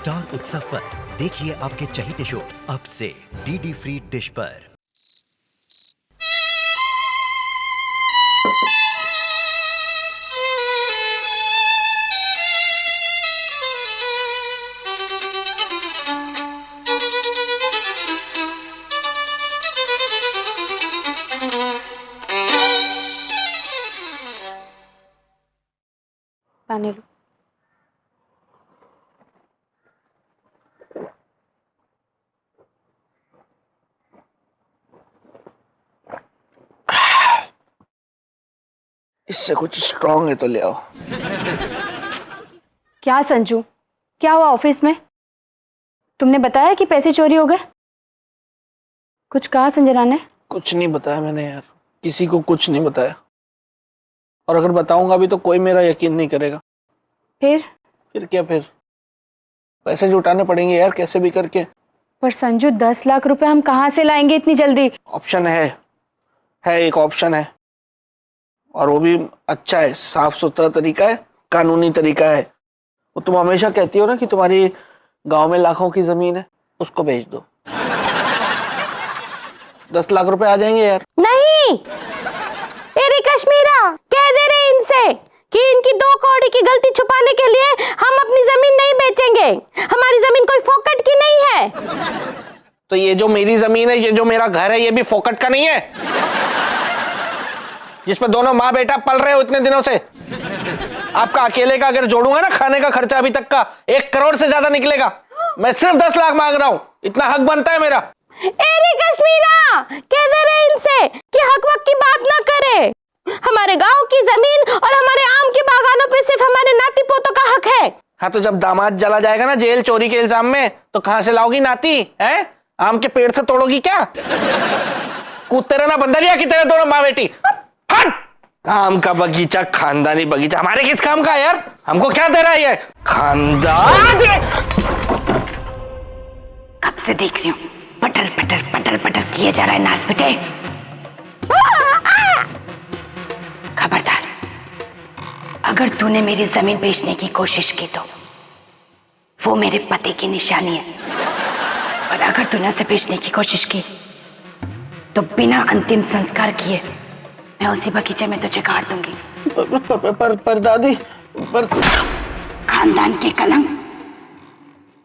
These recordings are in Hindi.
स्टार उत्सव पर देखिए आपके चहीते शोज अब से डीडी फ्री डिश पर। पानी लो। इससे कुछ स्ट्रॉन्ग है तो ले आओ। क्या संजू, क्या हुआ ऑफिस में? तुमने बताया कि पैसे चोरी हो गए? कुछ कहा संजना ने? कुछ नहीं बताया मैंने यार, किसी को कुछ नहीं बताया। और अगर बताऊंगा भी तो कोई मेरा यकीन नहीं करेगा। फिर क्या फिर? पैसे जुटाने पड़ेंगे यार कैसे भी करके। पर संजू 10 लाख रुपए हम कहाँ से लाएंगे इतनी जल्दी? ऑप्शन है एक ऑप्शन है, और वो भी अच्छा है, साफ सुथरा तरीका है, कानूनी तरीका है। वो तुम हमेशा कहती हो ना कि तुम्हारी गांव में लाखों की जमीन है, उसको बेच दो। 10 लाख रुपए आ जाएंगे यार। नहीं, तेरी कश्मीरा कह दे रहे इनसे कि इनकी 2 कौड़ी की गलती छुपाने के लिए हम अपनी जमीन नहीं बेचेंगे। हमारी जमीन कोई फोकट की नहीं है। तो ये जो मेरी जमीन है, ये जो मेरा घर है, ये भी फोकट का नहीं है जिसमें दोनों माँ बेटा पल रहे हो इतने दिनों से? आपका अकेले का अगर जोड़ूंगा ना खाने का खर्चा अभी तक का 1 करोड़ से ज्यादा निकलेगा। मैं सिर्फ 10 लाख मांग रहा हूं, इतना हक बनता है मेरा। एरी कश्मीरा कह दे रहे इनसे कि हक वक की बात ना करे। हमारे गांव की जमीन और हमारे आम के बागानों पे सिर्फ हमारे नाती पोतों का हक है। हाँ तो जब दामाद चला जाएगा ना जेल चोरी के इल्जाम में, तो कहां से लाओगी नाती? है आम के पेड़ से तोड़ोगी क्या? कूदते रहना बंदरिया की तरह दोनों माँ बेटी। हट! आम का बगीचा खानदानी बगीचा हमारे किस काम का है यार? हमको क्या दे रहा है ये खानदान? कब से देख रही हूँ पटर पटर पटर पटर किए जा रहा है नास बेटे। खबरदार, अगर तूने मेरी जमीन बेचने की कोशिश की तो वो मेरे पति की निशानी है, और अगर तूने उसे बेचने की कोशिश की तो बिना अंतिम संस्कार किए मैं उसी बगीचे में तुझे गाड़ दूंगी। पर दादी, पर खानदान के कलंक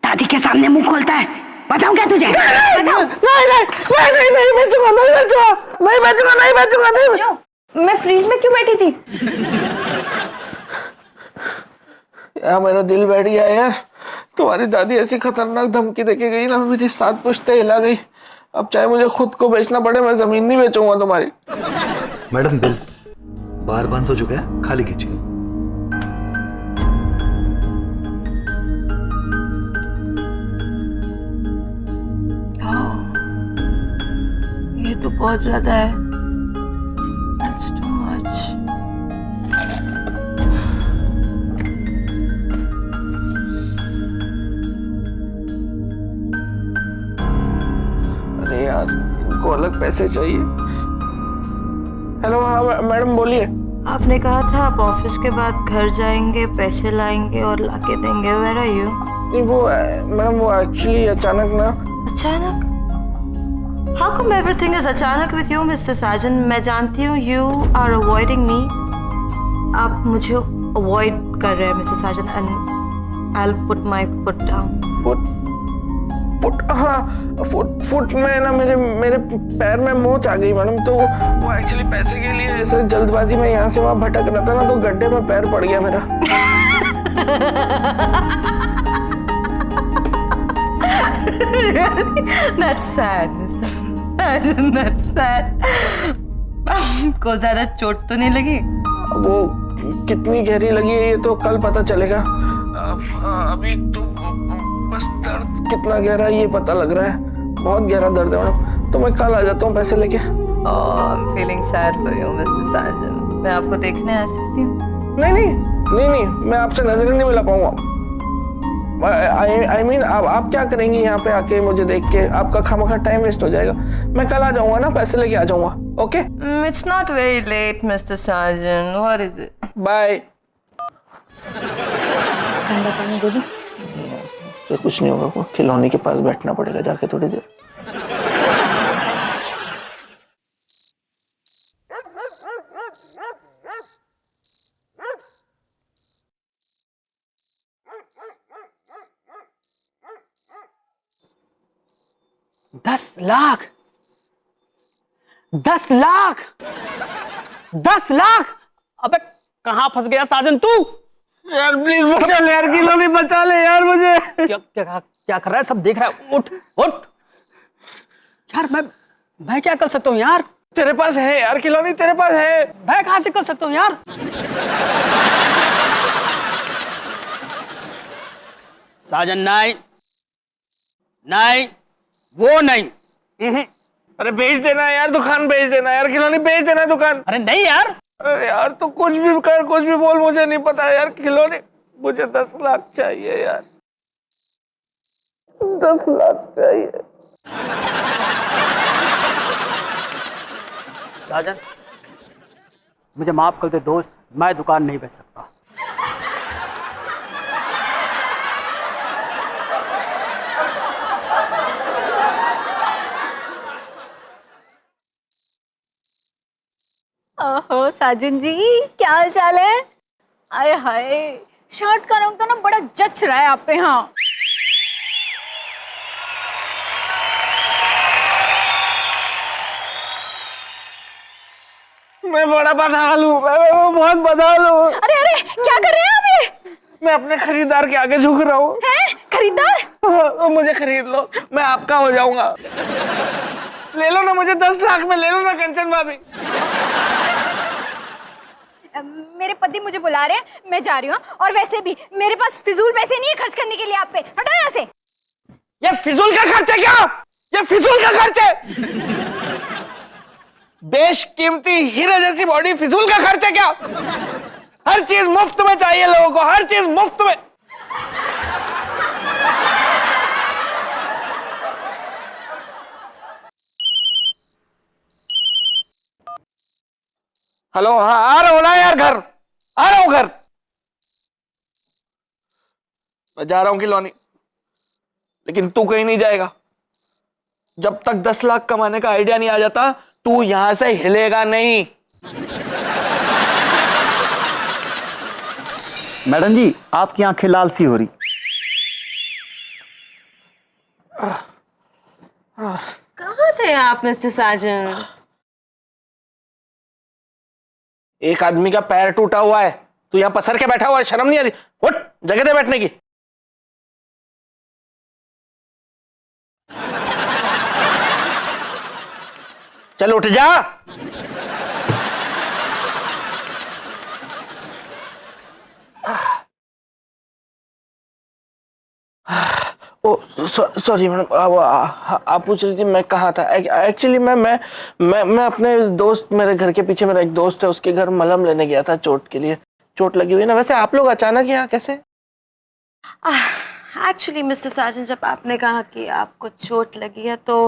दादी के सामने मुंह खोलता है। बताऊं क्या तुझे? नहीं। मैं फ्रिज में क्यों बैठी थी? यार मेरा दिल बैठ गया यार। तुम्हारी दादी ऐसी खतरनाक धमकी देके गई ना, मेरी 7 पुश्तें हिला गई। अब चाहे मुझे खुद को बेचना पड़े, मैं जमीन नहीं बेचूंगा तुम्हारी। मैडम बिल बार बंद हो चुका है, खाली कीजिए। ये तो बहुत ज्यादा है। That's too much. अरे यार इनको अलग पैसे चाहिए। हेलो, हाँ मैडम बोलिए। आपने कहा था आप ऑफिस के बाद घर जाएंगे, पैसे लाएंगे और लाके देंगे। Where are you? नहीं वो मैडम, वो एक्चुअली अचानक ना। अचानक? How come everything is अचानक with you, Mr. Sajan? मैं जानती हूँ you are avoiding me. आप मुझे avoid कर रहे हैं, Mr. Sajan, and I'll put my foot down. Foot में ना मेरे पैर में मोच आ गई मैडम। तो वो एक्चुअली पैसे के लिए ऐसे जल्दबाजी में यहाँ से वहाँ भटक रहा था ना, तो गड्ढे में पैर पड़ गया मेरा। That's sad, Mr. Sajan. That's sad. आपको ज्यादा चोट तो नहीं लगी? वो कितनी गहरी लगी है ये तो कल पता चलेगा। अभी तो बस दर्द कितना गहरा है ये पता लग रहा है। बहुत गहरा दर्द है मैडम। तो मैं कल आ जाता हूँ पैसे लेके। I'm feeling sad for you, Mr. Sajan. मैं आपको देखने आ सकती हूँ? नहीं, मैं आपसे नजर नहीं मिला पाऊंगा। I mean, आप क्या करेंगी यहाँ पे आके मुझे देख के? आपका खामखा टाइम वेस्ट हो जाएगा। मैं कल आ जाऊंगा ना, पैसे लेके आ जाऊंगा। Okay? It's not very late, Mr. Sajan. What is it? Bye. ठंडा पानी दे दूं? तो कुछ नहीं होगा, खिलौने के पास बैठना पड़ेगा जाके थोड़ी देर। दस लाख 10 लाख। अबे कहाँ फंस गया साजन तू? यार प्लीज बचा ले यार, खिलौने बचा ले यार मुझे। क्या कर रहा है? सब देख रहा है। उठ उठ यार। मैं क्या कर सकता हूँ यार? तेरे पास है यार खिलौने, तेरे पास है। मैं कहाँ से कर सकता हूँ यार? साजन नहीं, नहीं, वो नहीं। अरे बेच देना यार, दुकान बेच देना यार, खिलौने बेच देना दुकान। अरे नहीं यार। अरे यार तो कुछ भी कर, कुछ भी बोल, मुझे नहीं पता यार। खिलौने मुझे 10 लाख चाहिए यार, 10 लाख चाहिए। साजन मुझे माफ कर दे दोस्त, मैं दुकान नहीं बेच सकता। ओहो साजन जी, क्या हाल चाल है? आए हाय, शर्ट का रंग तो ना बड़ा जच रहा है आप पे। हाँ मैं बड़ा बदहाल हूँ, मैं बहुत बदहाल हूँ। अरे अरे, क्या कर रहे हैं आप ये? मैं अपने खरीदार के आगे झुक रहा हूँ। हैं? खरीदार? तो मुझे खरीद लो, मैं आपका हो जाऊंगा। ले लो ना मुझे, 10 लाख में ले लो ना कंचन भाभी। मेरे पति मुझे बुला रहे हैं, मैं जा रही हूँ। और वैसे भी मेरे पास फिजूल पैसे नहीं है खर्च करने के लिए आप पे। हटो यहाँ से। ये फिजूल का खर्च है क्या? ये फिजूल का खर्च है? बेशकीमती हीरे जैसी बॉडी फिजूल का खर्च है क्या? हर चीज मुफ्त में चाहिए लोगों को, हर चीज मुफ्त में। हेलो, हाँ आ रहा हूं ना यार, घर आ रहा हूं घर। मैं जा रहा हूं खिलौनी, लेकिन तू कहीं नहीं जाएगा। जब तक 10 लाख कमाने का आइडिया नहीं आ जाता, तू यहां से हिलेगा नहीं। मैडम जी, आपकी आंखें लाल सी हो रही। कहाँ थे आप मिस्टर साजन? एक आदमी का पैर टूटा हुआ है, तू यहां पसर के बैठा हुआ है, शर्म नहीं आ रही? उठ, जगह दे बैठने की। चल उठ जा। ओ सॉरी मैडम, आप पूछ रही थी मैं कहाँ था। एक्चुअली मैं अपने दोस्त, मेरे घर के पीछे मेरा एक दोस्त है, उसके घर मलहम लेने गया था चोट के लिए। चोट लगी हुई ना। वैसे आप लोग अचानक यहाँ कैसे? एक्चुअली मिस्टर साजन, जब आपने कहा कि आपको चोट लगी है तो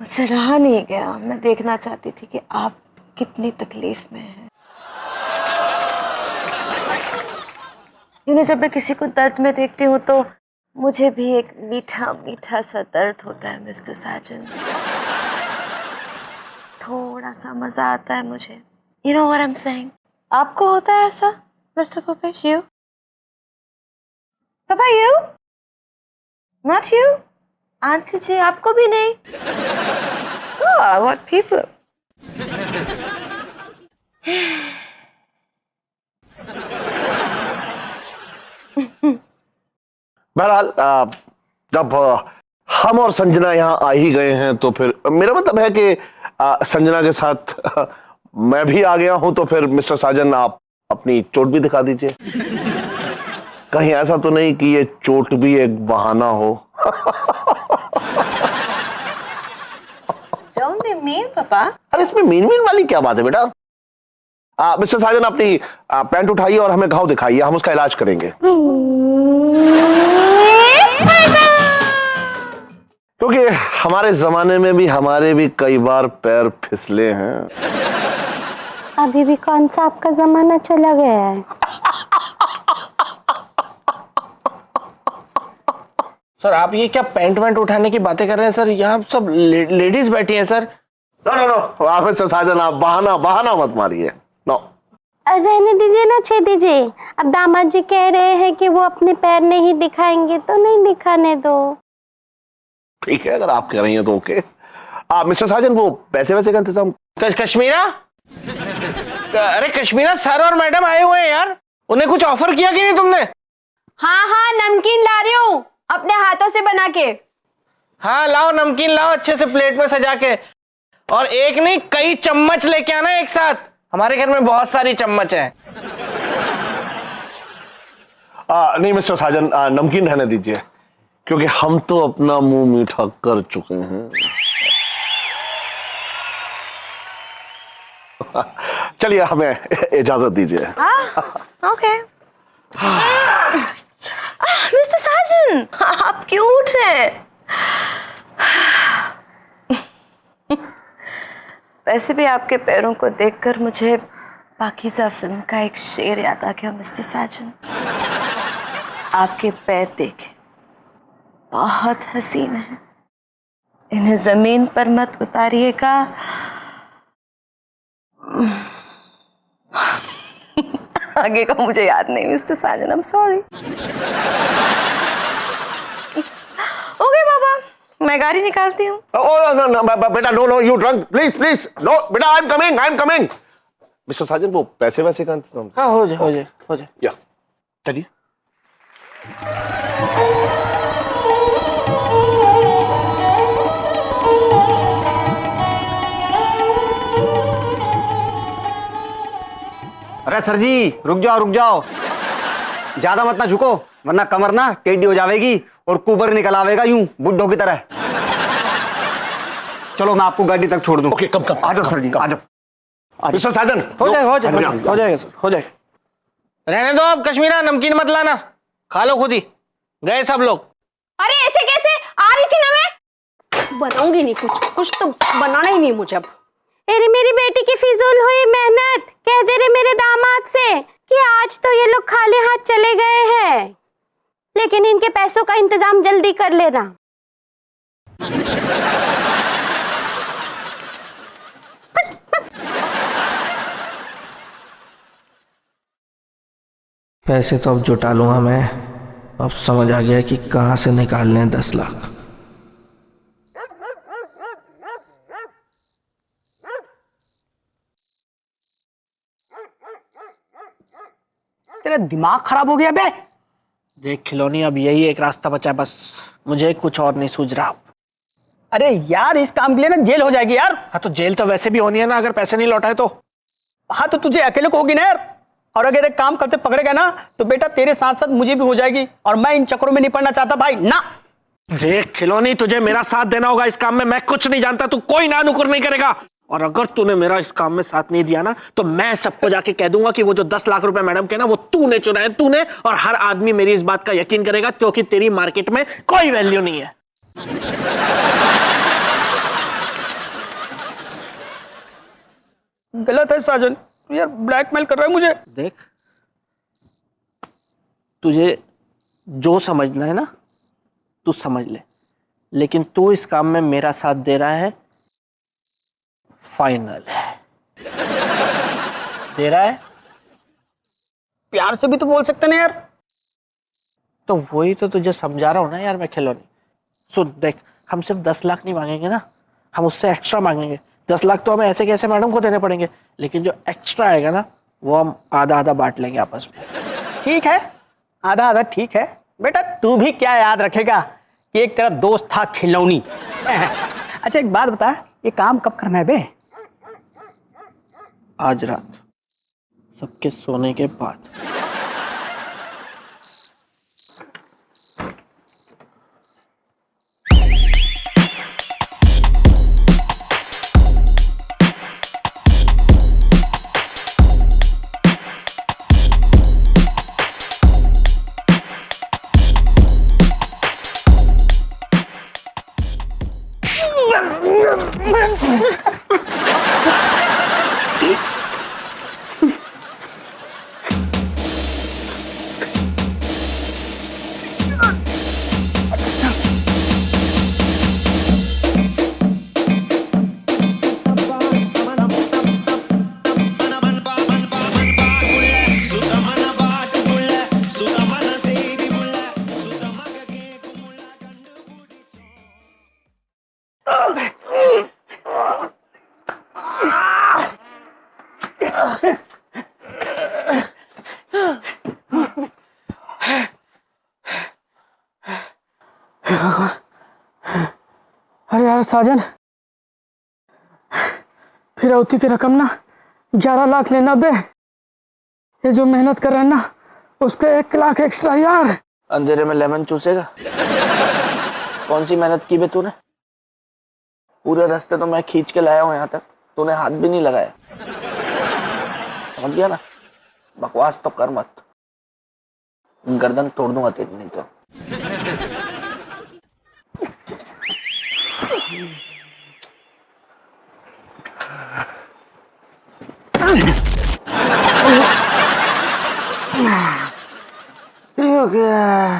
मुझसे रहा नहीं गया। मैं देखना चाहती थी कि आप कितनी तकलीफ में हैं। जब मैं किसी को दर्द में देखती हूँ तो मुझे भी एक मीठा मीठा सा दर्द होता है मिस्टर साजन। थोड़ा सा मजा आता है मुझे। You know what I'm saying? आपको होता है ऐसा मिस्टर भूपेश? You? पापा, you? Not you? आंटी जी, आपको भी नहीं? Oh, what people? बहरहाल जब हम और संजना यहाँ आ ही गए हैं तो फिर मेरा मतलब है कि संजना के साथ मैं भी आ गया हूं, तो फिर मिस्टर साजन आप अपनी चोट भी दिखा दीजिए। कहीं ऐसा तो नहीं कि ये चोट भी एक बहाना हो। Don't be mean, पापा। अरे इसमें मीन वाली क्या बात है बेटा? मिस्टर साजन अपनी पैंट उठाइए और हमें घाव दिखाइए, हम उसका इलाज करेंगे। क्योंकि हमारे जमाने में भी हमारे भी कई बार पैर फिसले हैं। अभी भी कौन सा आपका जमाना चला गया है? सर आप ये क्या पैंट वैंट उठाने की बातें कर रहे हैं सर? यहाँ सब लेडीज बैठी हैं सर। नो नो नो, आप मिस्टर साजन आप बहाना मत मारिए। नो रहने दीजिए ना, छे दीजिए। अब दामाद जी कह रहे हैं कि वो अपने पैर नहीं दिखाएंगे तो नहीं दिखाने दो। ठीक है, अगर आप कह रही हैं तो ओके। मिस्टर साजन वो पैसे वैसे का इंतजाम। कश्मीरा, अरे कश्मीरा सर और मैडम आए हुए हैं यार, उन्हें कुछ ऑफर किया कि नहीं तुमने? हाँ नमकीन ला रही हूँ अपने हाथों से बना के। हाँ लाओ नमकीन लाओ, अच्छे से प्लेट में सजा के, और एक नहीं कई चम्मच लेके आना एक साथ, हमारे घर में बहुत सारी चम्मच है। नहीं मिस्टर साजन, नमकीन रहने दीजिए, क्योंकि हम तो अपना मुंह मीठा कर चुके हैं। चलिए हमें इजाजत दीजिए। ओके। मिस्टर साजन, आप क्यों उठ रहे हैं? वैसे भी आपके पैरों को देखकर मुझे पाकीज़ा फिल्म का एक शेर याद आ गया मिस्टर साजन। आपके पैर देखे बहुत हसीन है, इन्हें जमीन पर मत उतारिएगा। आगे का मुझे याद नहीं mister Sajan, I am sorry. Okay बाबा, मैं गाड़ी निकालती हूँ। नो बेटा, no you drunk, please no बेटा, I am coming. Mister Sajan वो पैसे वैसे का इंतजाम। हाँ हो जाए। या चलिए। अरे सर जी रुक जाओ, ज्यादा मत ना झुको, वरना कमर ना टेढ़ी हो जाएगी और कुबर निकल आवेगा यूं बुड्ढों की तरह। चलो मैं आपको गाड़ी तक छोड़ दूं। ओके कम आ जाओ सर जी, आ जाओ। मिस्टर साजन हो जाएगा सर, हो जाएगा। रहने दो अब कश्मीरा, नमकीन मत लाना, खा लो खुद ही, गए सब लोग। अरे ऐसे कैसे? आ रही थी ना मैं। बनाऊंगी नहीं, कुछ तो बनाना ही नहीं मुझे अब। अरे मेरी बेटी की फिजूल हुई मेहनत, कह दे रहे मेरे दामाद से कि आज तो ये लोग खाली हाथ चले गए हैं, लेकिन इनके पैसों का इंतजाम जल्दी कर लेना। पैसे तो अब जुटा लूंगा मैं, अब समझ आ गया कि कहां से निकालने हैं 10 लाख। तेरा दिमाग खराब हो गया बे? देख खिलौनी, अब यही एक रास्ता बचा है बस, मुझे कुछ और नहीं सूझ रहा। अरे यार इस काम के लिए ना जेल हो जाएगी यार। हाँ तो जेल तो वैसे भी होनी है ना, अगर पैसे नहीं लौटाए तो। हाँ तो तुझे अकेले को होगी ना यार, और अगर एक काम करते पकड़े गए ना तो बेटा तेरे साथ साथ मुझे भी हो जाएगी, और मैं इन चक्करों में नहीं पड़ना चाहता भाई ना। देख खिलौनी, तुझे मेरा साथ देना होगा इस काम में, मैं कुछ नहीं जानता, तू कोई ना नुकुर नहीं करेगा, और अगर तूने मेरा इस काम में साथ नहीं दिया ना तो मैं सबको जाके कह दूंगा कि वो जो 10 लाख रुपए मैडम के ना वो तूने चुराए, तूने, और हर आदमी मेरी इस बात का यकीन करेगा क्योंकि तेरी मार्केट में कोई वैल्यू नहीं है। गलत है साजन, यार ब्लैकमेल कर रहा है मुझे। देख तुझे जो समझना है ना तू समझ ले, लेकिन तू इस काम में मेरा साथ दे रहा है, फाइनल है। दे रहा है? प्यार से भी तो बोल सकते ना यार। तो वही तो तुझे समझा रहा हूँ ना यार मैं खिलौनी। सुन देख, हम सिर्फ 10 लाख नहीं मांगेंगे ना, हम उससे एक्स्ट्रा मांगेंगे। 10 लाख तो हमें ऐसे कैसे मैडम को देने पड़ेंगे, लेकिन जो एक्स्ट्रा आएगा ना वो हम आधा आधा बांट लेंगे आपस में। ठीक है, आधा आधा ठीक है। बेटा तू भी क्या याद रखेगा कि एक तेरा दोस्त था खिलौनी। अच्छा एक बात बता, ये काम कब करना है बे? आज रात सबके सोने के बाद। अरे यार साजन, फिरौती की रकम ना 11 लाख लेना बे। ये जो मेहनत कर रहे हैं ना उसके 1 लाख एक्स्ट्रा यार। अंधेरे में लेमन चूसेगा। कौन सी मेहनत की बे तूने? पूरे रास्ते तो मैं खींच के लाया हूं यहाँ तक, तूने हाथ भी नहीं लगाया। समझ गया ना? बकवास तो कर मत, गर्दन तोड़ दूंगा तेरी नहीं तो। हो गया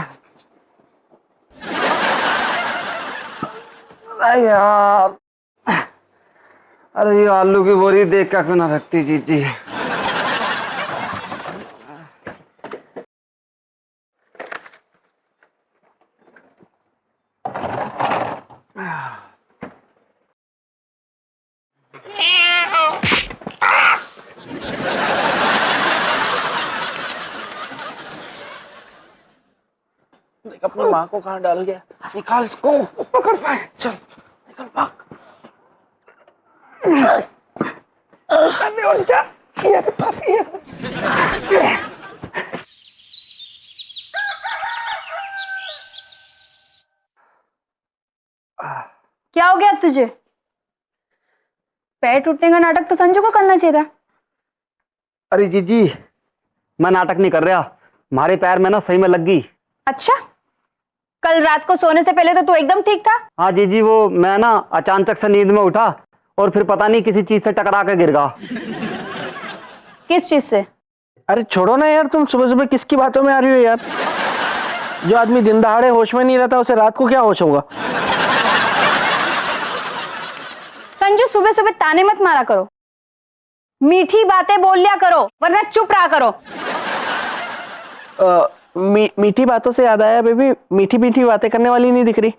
यार। अरे ये आलू की बोरी देख कर क्यों ना रखती जीजी। देख अपनी माँ को कहाँ डाल गया, निकाल इसको, पकड़ पाए, चल निकल भाग। उठ जा, ये तो फंस गई। क्या हो गया तुझे? पैर टूटने का नाटक तो संजू को करना चाहिए था। अरे जीजी, मैं नाटक नहीं कर रहा, हमारे पैर में ना सही में लग गई। अच्छा, कल रात को सोने से पहले तो तू एकदम ठीक था। हाँ जीजी, वो मैं ना अचानक से नींद में उठा और फिर पता नहीं किसी चीज से टकरा के गिर गया। किस चीज से? अरे छोड़ो ना यार, तुम सुबह सुबह किसकी बातों में आ रही हो यार? जो आदमी दिन दहाड़े होश में नहीं रहता उसे रात को क्या होश होगा? संजू, सुबह सुबह ताने मत मारा करो, मीठी बातें बोल लिया करो, वरना चुप रहा करो। मीठी बातों से याद आया बेबी, मीठी मीठी बातें करने वाली नहीं दिख रही।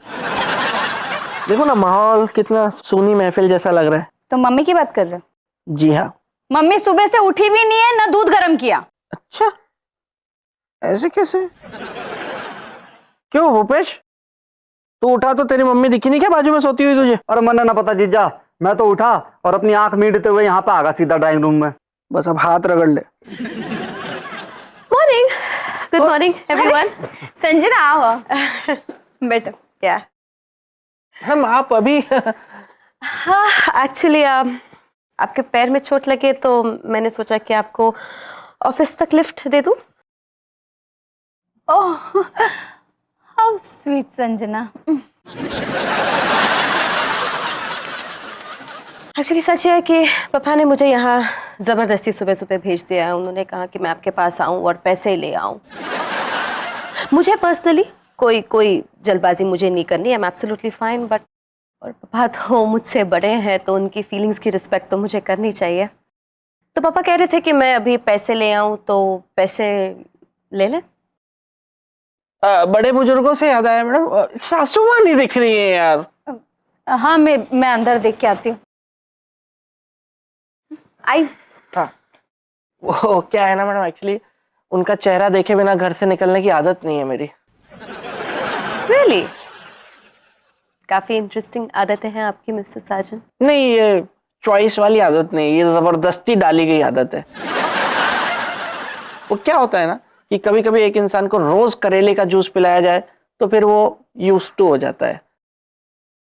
देखो ना माहौल कितना सूनी महफिल जैसा लग रहा है। तो मम्मी की बात कर रहे हो? जी हाँ। मम्मी सुबह से उठी भी नहीं है, ना दूध गर्म किया। अच्छा, ऐसे कैसे? क्यों भूपेश, तू उठा तो तेरी मम्मी दिखी नहीं क्या बाजू में सोती हुई तुझे? और मन ना पता जीजा, मैं तो उठा और अपनी आंख मीटते हुए यहाँ पे आ गया सीधा ड्राइंग रूम में। बस अब हाथ रगड़ ले। Morning, good morning everyone. Sanjana आओ बेटा। क्या? मैडम आप अभी हाँ, एक्चुअली आपके पैर में चोट लगे तो मैंने सोचा कि आपको ऑफिस तक लिफ्ट दे दूं। ओह, हाउ स्वीट संजना। एक्चुअली सच है कि पापा ने मुझे यहाँ ज़बरदस्ती सुबह सुबह भेज दिया है। उन्होंने कहा कि मैं आपके पास आऊँ और पैसे ले आऊँ। मुझे पर्सनली कोई जल्दबाजी मुझे नहीं करनी, I am absolutely fine, but और पापा तो मुझसे बड़े हैं तो उनकी फीलिंग्स की रिस्पेक्ट तो मुझे करनी चाहिए। तो पापा कह रहे थे कि मैं अभी पैसे ले आऊँ, तो पैसे ले लें। बड़े बुजुर्गों से याद आया मैडम, सासू माँ नहीं दिख रही है यार। हाँ, मैं अंदर देख के आती हूँ। आई। हाँ, वो क्या है ना मैडम, एक्चुअली उनका चेहरा देखे बिना घर से निकलने की आदत नहीं है मेरी। रियली? काफी इंटरेस्टिंग आदतें हैं आपकी मिस्टर साजन। नहीं, ये चॉइस वाली आदत नहीं, ये जबरदस्ती डाली गई आदत है। वो क्या होता है ना कि कभी कभी एक इंसान को रोज करेले का जूस पिलाया जाए तो फिर वो यूज्ड टू हो जाता है।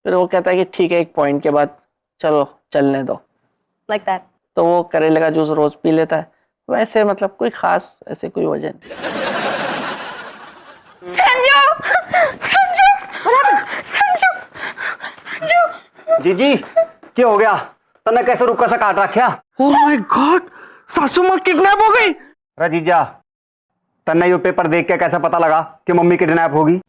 फिर वो कहता है कि ठीक है, एक पॉइंट के बाद चलो चलने दो, लाइक दैट। तो वो करेले का जूस रोज पी लेता है। वैसे मतलब कोई खास ऐसे कोई वजह नहीं। जीजी, क्या हो गया? तने कैसे रुका सा काट रखा? ओह माय गॉड, सासू माँ किडनैप हो गई। अरे जीजा, तन्ने यो पेपर देख के कैसे पता लगा कि मम्मी किडनैप होगी?